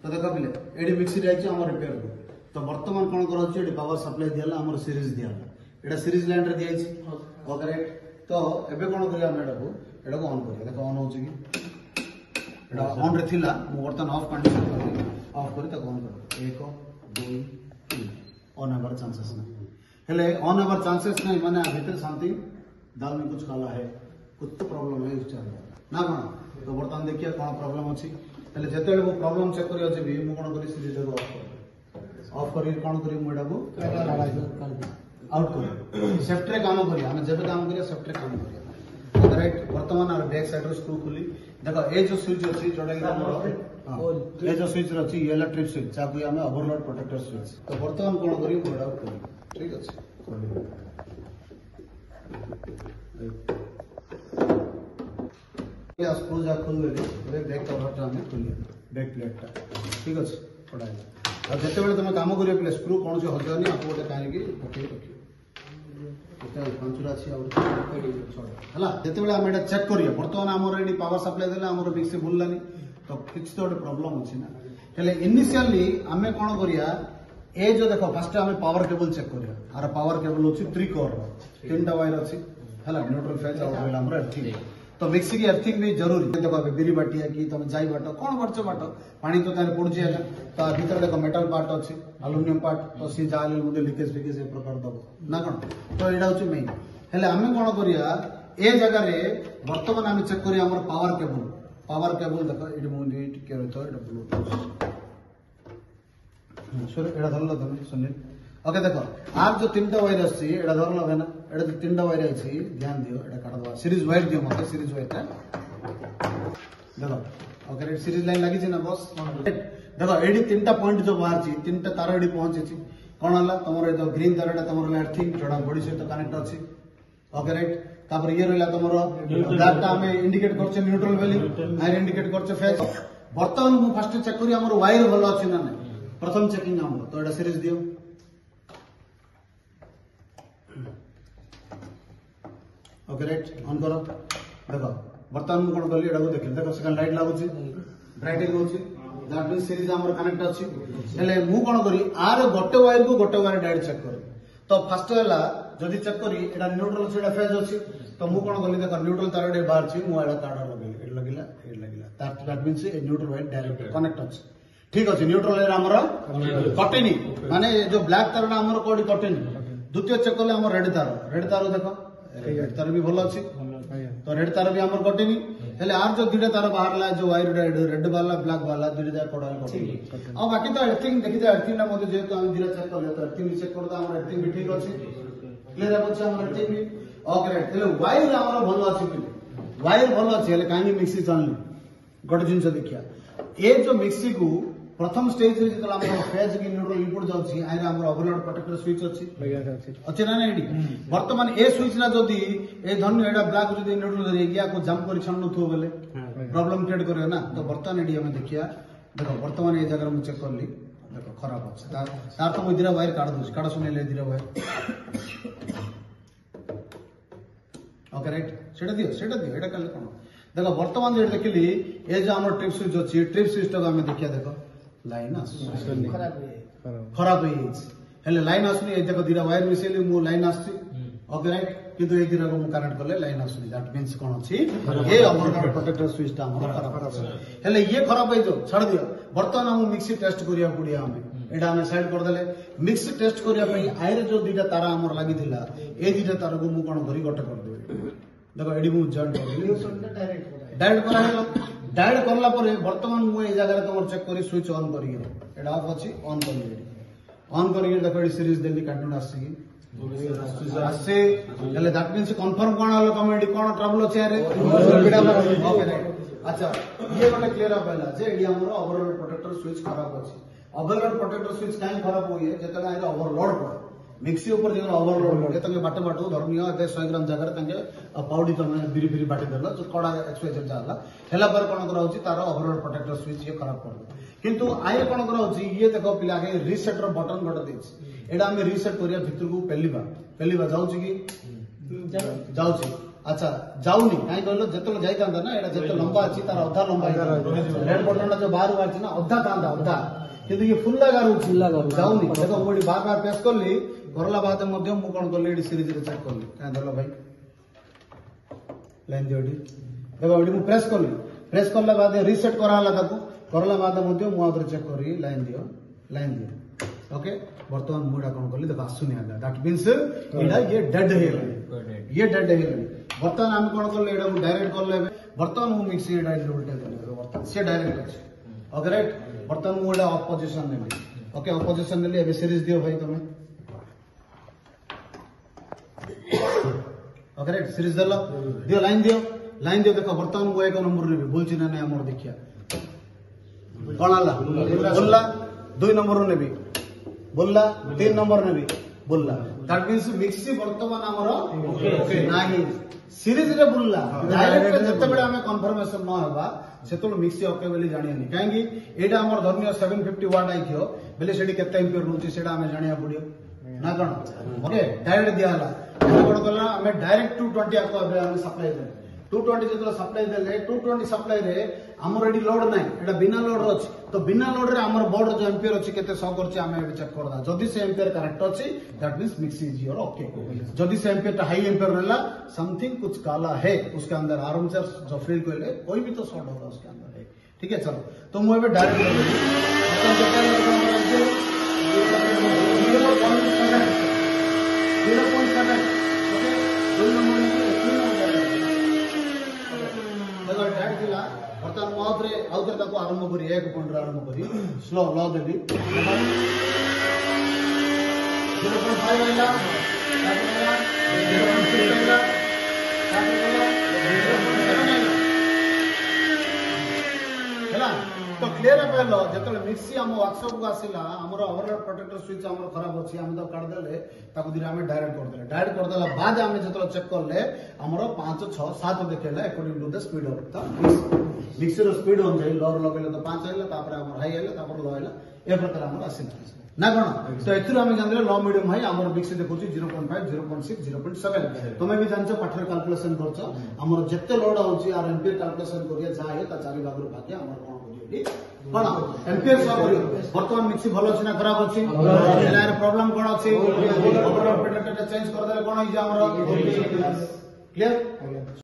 तो देख पिले एडी मिक्सी जाइए आम रिपेयर को तो बर्तमान कौन कर पावर सप्लाई दिया आम सीरीज दिया एटा सीरीज लाइन रे दिया ओके राइट तो एबे कौन करिया हम एटा को ऑन करिया देखो ऑन होची कि एटा ऑन रे थिला मु बर्तन ऑफ कंडीशन करी ऑफ करी तक ऑन कर 1 2 3 ऑन हमार चांसेस ना हेले ऑन हमार चांसेस नहीं माने भीतर समथिंग दाल में कुछ काला है कुछ तो प्रॉब्लम है चल ना कौन तो बर्तन देखिए कौन प्रॉब्लम अछि हेले जेते वो प्रॉब्लम चेक करिया जे भी मु कौन करी सीरीज ऑफ करी कौन करी मु एटा को आउट कर सेफ्टी काम करिया हम जब काम करिया सेफ्टी काम करिया राइट वर्तमान और बैक साइड रो स्क्रू खुली देखो ए जो स्विच अछि जोडा के हमर ए जो स्विच अछि इलेक्ट्रिक स्विच चाकू हमें ओवरलोड प्रोटेक्टर स्विच तो वर्तमान कोन करी मोड आउट करी ठीक अछि ये स्क्रू जा खोल देली रे बैक कवर ता हमें खोलिया बैक प्लेट ता ठीक अछि पडाइला और जते बेले तुम काम करियो प्ले स्क्रू कोन से हजनी आपको गोटे काहे की पके रखियो चेक करिए बर्तमान आमर ये पावर सप्लाई देले आमर मिक्सी बुलानी तो किछ तो प्रॉब्लम अछि ना हेले इनिशियली आमे कोन करिया ए जो देखो फर्स्ट आमे पावर केबल चेक करिया आर पावर केबल होछि 3 कोर तीनटा वायर अछि हला न्यूट्रल फेज और होइला हमर ठीक तो मिक्सी की अर्थिंग भी जरूरी देखो बिरी बाटिया की तुम जाई बाटो कोन करछ बाटो पानी तो ताने पड़ जाएगा तो भीतर देखो मेटल पार्ट अछि एल्युमिनियम पार्ट तो सी जाले मुदे लीकेज फिकेज ए प्रकार दबो ना कोन तो एडा होछि मेन हेले हमें कोन करिया ए जगह रे वर्तमान हम चेक करिया हमर पावर केबल देखो एडी मुंडी टिके रहतो एडा ब्लूटूथ सर एडा धरलो तुम सुनील ओके देखो आप जो तीनटा वायर अछि एडा धरलो है ना एडा जो तीनटा वायर अछि ध्यान दियो एडा काट दवा सीरीज वायर दियो मते सीरीज वायर देखो ओके रेड सीरीज लाइन लागि छै ना बॉस देखो एडी तीनटा पॉइंट जो बाहर छी तीनटा तार एडी पहुंचे छी कोन हला तमरो ए ग्रीन तारटा तमरो अर्थिंग जोडा बॉडी से तो कनेक्ट अछि ओके राइट तापर ये रहला तमरो डाटा हमें इंडिकेट करछे न्यूट्रल वैल्यू आर इंडिकेट करछे फेज वर्तमान मु फर्स्ट चेक करी हमर वायर भलो अछि ना नै प्रथम चेकिंग हमर तो एडा सीरीज दियो ओके राइट ऑन करो देखो वर्तमान कोन करली एडा को देखि देखो सेकंड लाइट लागु छी ब्राइटिंग होची दैट मींस सीरीज हमर कनेक्ट अछि हेले मु कोन करी आर गोटे वायर को गोटे वायर डायरेक्ट चेक करी तो फर्स्ट वाला जदी चेक करी एडा न्यूट्रल सेडा फेज अछि तो मु कोन करली देखो न्यूट्रल तार डे बाहर छी मु एडा कार्ड लगिला that means a neutral wire direct connect अछि ठीक अछि न्यूट्रल वायर हमर कटिनी माने जो ब्लैक तारडा हमर कोडी कटिनी द्वितीय चेक करले हमर रेड तार देखो रेड तार भी भलो अछि तो रेड तार भी हमर कटिनी हेले आर जो दुटा तार बाहरला जो वायर रेड वाला ब्लैक वाला दुटा तार पडाल कटिनी आ बाकी तो अर्थिंग देखि त अर्थिंग ना मते जेतो हम दिरा चेक करले तो अर्थिंग भी चेक करता हमर अर्थिंग भी ठीक अछि क्लियर अछि हमर अर्थिंग भी ओके राइट हेले वायर हमर भलो अछि कि वायर भलो अछि हेले काहे मिक्सी चलनी गोटे जिंस देखिया ए जो मिक्सी को प्रथम स्टेज रे जतला हमर फेज की न्यूट्रल इनपुट जाउछि आइरा हमर ओवरलोड प्रोटेक्टर स्विच अछि ना एडी वर्तमान ए स्विच ना जदी ए धन्य एडा ब्लैक जदी न्यूट्रल रे गया को जंप करि छन्नु थो गेले प्रॉब्लम क्रिएट करियो ना तो वर्तमान एडी हम देखिया देखो वर्तमान ए जगह हम चेक करली देखो खराब अछि तार तो दिरा वायर काट दोछि काट सुने ले दिरा वायर ओके राइट सेटा दियो एडा कल कोन देखो वर्तमान जे देखली ए जो हमर ट्रिप स्विच अछि ट्रिप स्विच तो हम देखिया देखो लाइन खराब है हेले लाइन आसुनी ए देखो दिरा वायर मिसेली मु लाइन आछि ओके राइट किंतु ए दिरा को मु कनेक्ट करले लाइन आसुनी दैट मींस कोन अछि ए ओवरलोड प्रोटेक्टर स्विच ता हमर खराब हेले ये खराब है जो छाड़ दियो वर्तमान हम मिक्सी टेस्ट करिया पुडिया हमें एडा हमें साइड कर देले मिक्सी टेस्ट करिया पई आइरे जो दिटा तारा हमर लागि थिला ए दिटा तारा को मु कोन करी गटे कर देबे देखो एडी मु जॉइन कर डायरेक्ट करला परे वर्तमान मु ए जगह रे तमर चेक करी स्विच ऑन करी एडा ऑफ अछि ऑन करी देखो एडी सीरीज देली कंटिन्यू आसे हेले that means confirm cone hello comedy cone trouble अछि रे ओके राइट अच्छा ये गोटे क्लियर अप होला जे एडी हमर ओवरलोड प्रोटेक्टर स्विच खराब अछि ओवरलोड प्रोटेक्टर स्विच काहे खराब होई है जेतला आइरा ओवरलोड पड़े मिक्सी ऊपर जो ओवरलोड तंगे बाटे बाटो धर्मिया 100 ग्राम जगह तंगे पाउडी तमे बिरी बिरी बाटे देला जो कड़ा एक्सवाइज जाला हेला पर कोन करा होची तार ओवरलोड प्रोटेक्टर स्विच ये खराब कर किंतु आए कोन करा होची ये देखो पिला के रीसेटर बटन गट देछि एडा हम रीसेट करिया भितर को पहली बार जाउची कि जाउची अच्छा जाऊनी कहीं कहल जो जाता ना एटा जो लंबा अच्छी तार अधा लंबा रेड बटन जो बाहर बाहर ना अधा था अधा किंतु ये फुल्ला गारू जाऊनी देखो मुझे बार बार प्रेस करली करला बाद कौन कली सीरीज चेक करली कहीं धरल भाई लाइन दियो देखो ये प्रेस करली प्रेस करला बाद रिसेट कराला करला बाद मुझे चेक करी लाइन दियो ओके बर्तमान मुझे कौन कली देखो आसुनी आला दैट मींस ये डेड है ये डेड है बर्तमान आम कौन कले डायरेक्ट कर ले बर्तमान मु मिक्सी डायरेक्ट उल्टे कर बर्तमान से डायरेक्ट अछि ओके राइट बर्तमान मु एटा ऑफ पोजीशन नेली ओके ऑफ पोजीशन नेली एबे सीरीज दियो भाई तुम ओके राइट सीरीज दियो लाइन दियो देखो बर्तमान मु एक नंबर नेबी बोलछि ना हमर देखिया कोन आला बोलला 2 नंबर नेबी बोलला 3 नंबर नेबी बोलला दैट मींस मिक्सी वर्तमान हमर ओके नाही सीरीज रे बोलला डायरेक्ट जते बेले हमें कंफर्मेशन न होबा सेतो मिक्सी ओके बोली जानियानी काहेकि एटा हमर धर्मिय 750 वाट आई थियो बेले सेठी केते एम्पियर रहउची सेटा हमें जानिया पडियो ना कोन ओके डायरेक्ट दियाला कोन करला हमें डायरेक्ट 220 आको हमें सप्लाई दे 220 जतला सप्लाई देले 220 सप्लाई रे हमर एडी लोड नाही एटा बिना लोड अछि तो बिना लोड रे हमर बोर्ड जो एम्पियर अछि केते शो करछि हमें एडी चेक करदा जदी से एम्पियर करेक्ट अछि that means mixie is your okay जदी से एम्पियर हाई एम्पियर रहला समथिंग कुछ काला है उसके अंदर आर्मचेयर जो फील कोइले कोई भी तो शॉर्ट होगा उसके अंदर है ठीक है चलो तो मु एबे डायरेक्ट बर्तमान मौत आउथरे ताको आरंभ करी 1 पॉइंट आरंभ करी स्लो लो देबी 0.5 आइला 0.7 तो क्लियर है पहले जतले मिक्सी हम वर्कशॉप को आसिला हमर ओवरलोड प्रोटेक्टर स्विच हमर खराब अछि हम तो काट देले ताको धीरे हम डायरेक्ट कर देला बाद हम जतले चेक करले हमर 5 6 7 देखेला according to the speed of the mixie रो स्पीड होन जाई लोअर लगेले तो 5 आइला तापर हमर हाई आइला तापर लो आइला ए प्रकार हमर आसिला ना कोन तो एथुर हम जानले लो मीडियम हाई हमर मिक्सी देखुची 0.5 0.6 0.7 तुमे भी जानछो पाठर कैलकुलेशन करछो हमर जत्ते लोड होची आर एम्पियर कैलकुलेशन करिया जाए ता चारि भाग रो भागे हमर कोन कोन एम्पियर सब वर्तमान मिक्सी भलो अछि ना खराब अछि एलार प्रॉब्लम कोन अछि ओवरऑल प्रोटेक्टर चेंज कर देले कोन होई जे हमर क्लियर